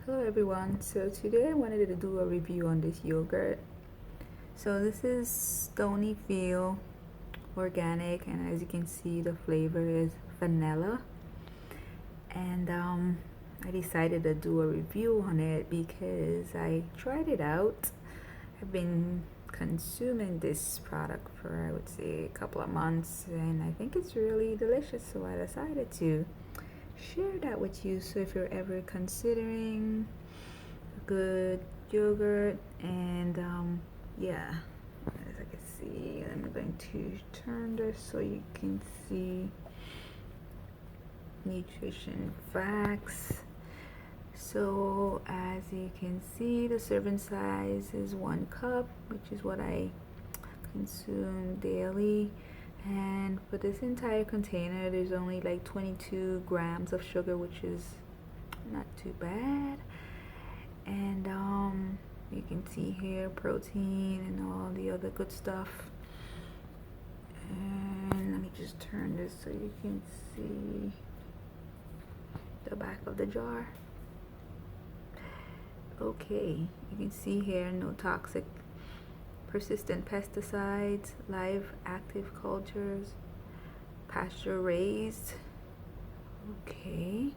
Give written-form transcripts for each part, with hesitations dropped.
Hello everyone, so today I wanted to do a review on this yogurt. So this is Stonyfield organic, and as you can see the flavor is vanilla, and I decided to do a review on it because I tried it out. I've been consuming this product for, I would say, a couple of months, and I think it's really delicious, so I decided to share that with you. So if you're ever considering a good yogurt, and yeah, as I can see, I'm going to turn this so you can see nutrition facts. So as you can see, the serving size is 1 cup, which is what I consume daily. And for this entire container, there's only like 22 grams of sugar, which is not too bad. And you can see here protein and all the other good stuff. And let me just turn this so you can see the back of the jar. Okay, you can see here no toxic persistent pesticides, live active cultures, pasture raised. Okay,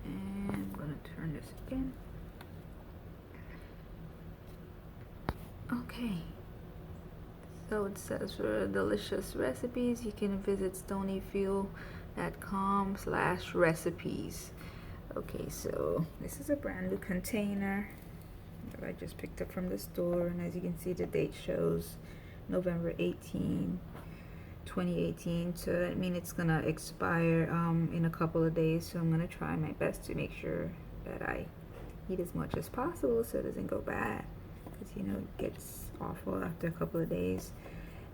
and I'm gonna turn this again. Okay, so it says for delicious recipes you can visit stonyfield.com/recipes. Okay, so this is a brand new container that I just picked up from the store, and as you can see the date shows November 18, 2018, so that means it's gonna expire in a couple of days. So I'm gonna try my best to make sure that I eat as much as possible so it doesn't go bad, because you know it gets awful after a couple of days.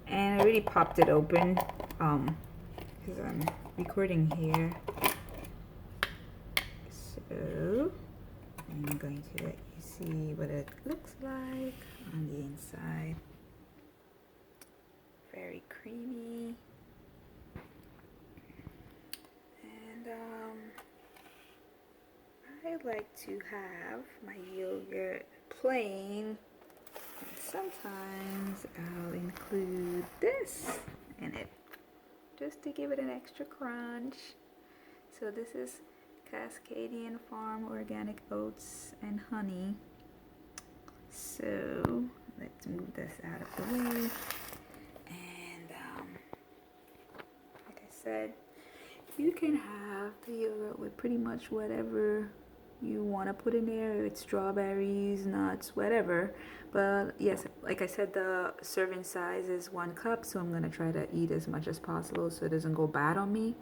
And I already popped it open because I'm recording here. So I'm going to let you see what it looks like on the inside. Very creamy. And I like to have my yogurt plain. And sometimes I'll include this in it just to give it an extra crunch. So this is Cascadian Farm organic oats and honey. So let's move this out of the way. And like I said, you can have the yogurt with pretty much whatever you want to put in there. It's strawberries, nuts, whatever. But yes, like I said, the serving size is 1 cup, so I'm gonna try to eat as much as possible so it doesn't go bad on me.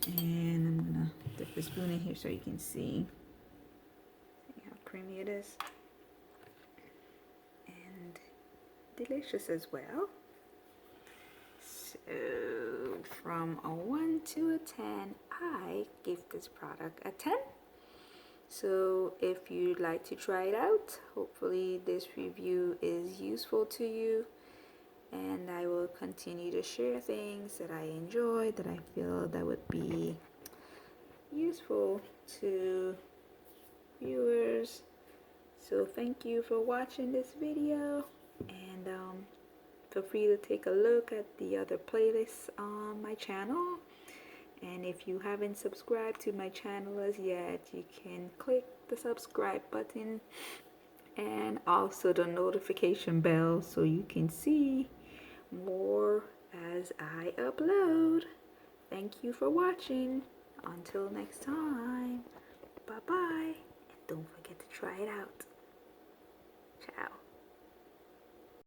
And I'm gonna dip the spoon in here so you can see how creamy it is, and delicious as well. So from a 1 to a 10, I give this product a 10. So if you'd like to try it out, hopefully this review is useful to you, and I will continue to share things that I enjoy, that I feel that would be useful to viewers. So thank you for watching this video, and feel free to take a look at the other playlists on my channel. And if you haven't subscribed to my channel as yet, you can click the subscribe button and also the notification bell so you can see more as I upload. Thank you for watching. Until next time, bye bye, and don't forget to try it out. Ciao.